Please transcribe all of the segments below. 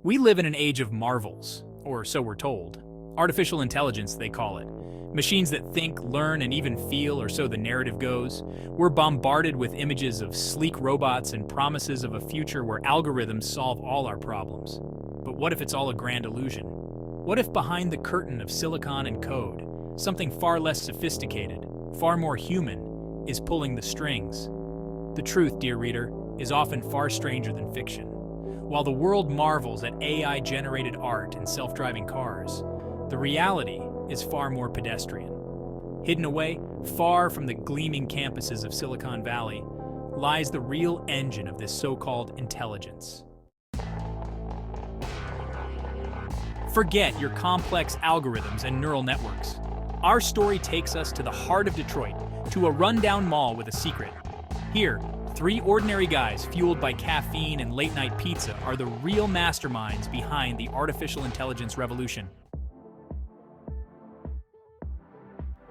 We live in an age of marvels, or so we're told. Artificial intelligence, they call it. Machines that think, learn, and even feel, or so the narrative goes. We're bombarded with images of sleek robots and promises of a future where algorithms solve all our problems. But what if it's all a grand illusion? What if behind the curtain of silicon and code, something far less sophisticated, far more human, is pulling the strings? The truth, dear reader, is often far stranger than fiction. While the world marvels at AI-generated art and self-driving cars, the reality is far more pedestrian. Hidden away, far from the gleaming campuses of Silicon Valley, lies the real engine of this so-called intelligence. Forget your complex algorithms and neural networks. Our story takes us to the heart of Detroit, to a rundown mall with a secret. Here, three ordinary guys fueled by caffeine and late-night pizza are the real masterminds behind the artificial intelligence revolution.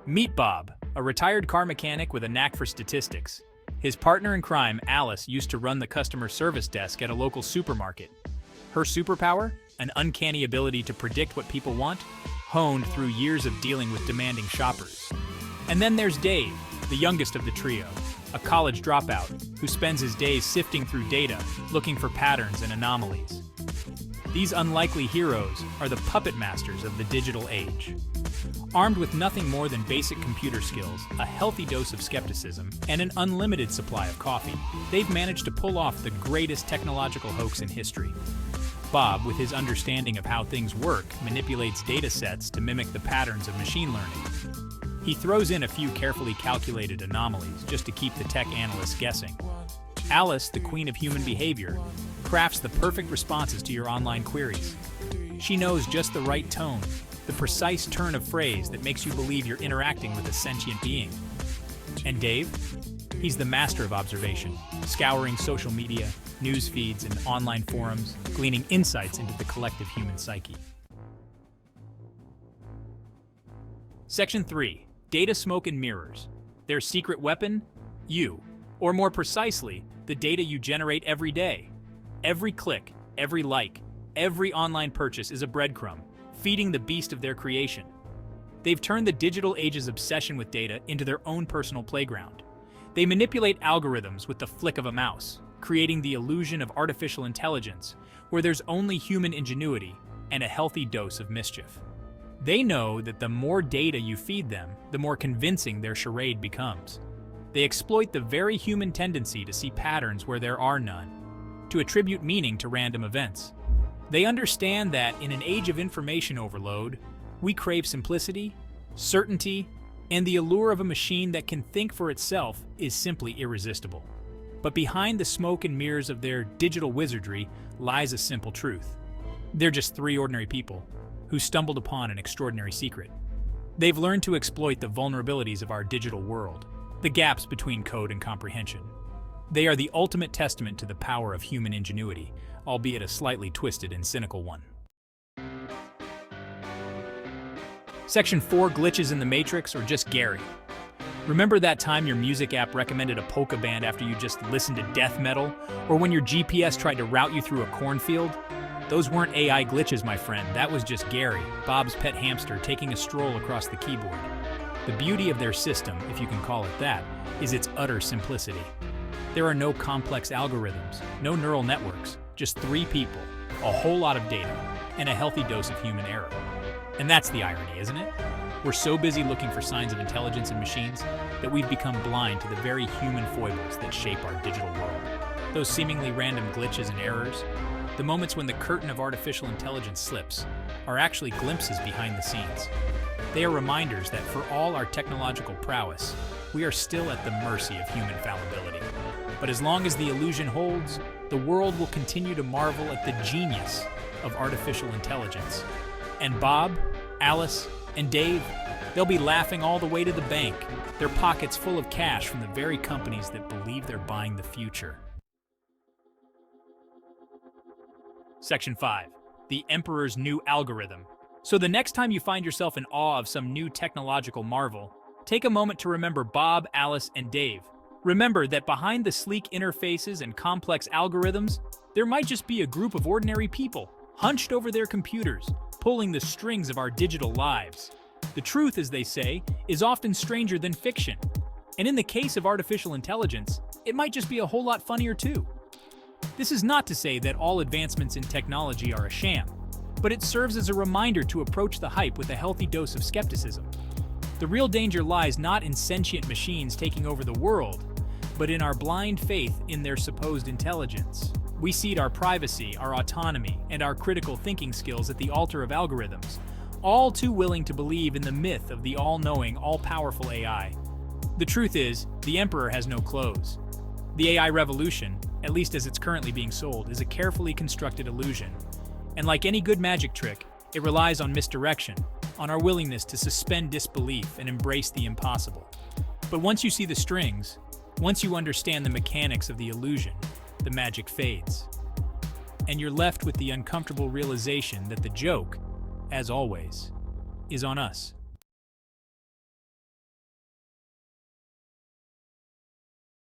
Meet Bob, a retired car mechanic with a knack for statistics. His partner in crime, Alice, used to run the customer service desk at a local supermarket. Her superpower? An uncanny ability to predict what people want, honed through years of dealing with demanding shoppers. And then there's Dave, the youngest of the trio, a college dropout who spends his days sifting through data, looking for patterns and anomalies. These unlikely heroes are the puppet masters of the digital age. Armed with nothing more than basic computer skills, a healthy dose of skepticism, and an unlimited supply of coffee, they've managed to pull off the greatest technological hoax in history. Bob, with his understanding of how things work, manipulates data sets to mimic the patterns of machine learning. He throws in a few carefully calculated anomalies just to keep the tech analysts guessing. Alice, the queen of human behavior, crafts the perfect responses to your online queries. She knows just the right tone, the precise turn of phrase that makes you believe you're interacting with a sentient being. And Dave? He's the master of observation, scouring social media, news feeds, and online forums, gleaning insights into the collective human psyche. Section 3. Data, smoke, and mirrors. Their secret weapon? You. Or more precisely, the data you generate every day. Every click, every like, every online purchase is a breadcrumb, feeding the beast of their creation. They've turned the digital age's obsession with data into their own personal playground. They manipulate algorithms with the flick of a mouse, creating the illusion of artificial intelligence, where there's only human ingenuity and a healthy dose of mischief. They know that the more data you feed them, the more convincing their charade becomes. They exploit the very human tendency to see patterns where there are none, to attribute meaning to random events. They understand that in an age of information overload, we crave simplicity, certainty, and the allure of a machine that can think for itself is simply irresistible. But behind the smoke and mirrors of their digital wizardry lies a simple truth. They're just three ordinary people who stumbled upon an extraordinary secret. They've learned to exploit the vulnerabilities of our digital world, the gaps between code and comprehension. They are the ultimate testament to the power of human ingenuity, albeit a slightly twisted and cynical one. Section 4. Glitches in the Matrix, or just Gary. Remember that time your music app recommended a polka band after you just listened to death metal? Or when your GPS tried to route you through a cornfield? Those weren't AI glitches, my friend. That was just Gary, Bob's pet hamster, taking a stroll across the keyboard. The beauty of their system, if you can call it that, is its utter simplicity. There are no complex algorithms, no neural networks, just three people, a whole lot of data, and a healthy dose of human error. And that's the irony, isn't it? We're so busy looking for signs of intelligence in machines that we've become blind to the very human foibles that shape our digital world. Those seemingly random glitches and errors, the moments when the curtain of artificial intelligence slips, are actually glimpses behind the scenes. They are reminders that for all our technological prowess, we are still at the mercy of human fallibility. But as long as the illusion holds, the world will continue to marvel at the genius of artificial intelligence. And Bob, Alice, and Dave, they'll be laughing all the way to the bank, their pockets full of cash from the very companies that believe they're buying the future. Section 5. The Emperor's New Algorithm. So the next time you find yourself in awe of some new technological marvel, take a moment to remember Bob, Alice, and Dave. Remember that behind the sleek interfaces and complex algorithms, there might just be a group of ordinary people, hunched over their computers, pulling the strings of our digital lives. The truth, as they say, is often stranger than fiction. And in the case of artificial intelligence, it might just be a whole lot funnier too. This is not to say that all advancements in technology are a sham, but it serves as a reminder to approach the hype with a healthy dose of skepticism. The real danger lies not in sentient machines taking over the world, but in our blind faith in their supposed intelligence. We cede our privacy, our autonomy, and our critical thinking skills at the altar of algorithms, all too willing to believe in the myth of the all-knowing, all-powerful AI. The truth is, the emperor has no clothes. The AI revolution, at least as it's currently being sold, is a carefully constructed illusion. And like any good magic trick, it relies on misdirection, on our willingness to suspend disbelief and embrace the impossible. But once you see the strings, once you understand the mechanics of the illusion, the magic fades. And you're left with the uncomfortable realization that the joke, as always, is on us.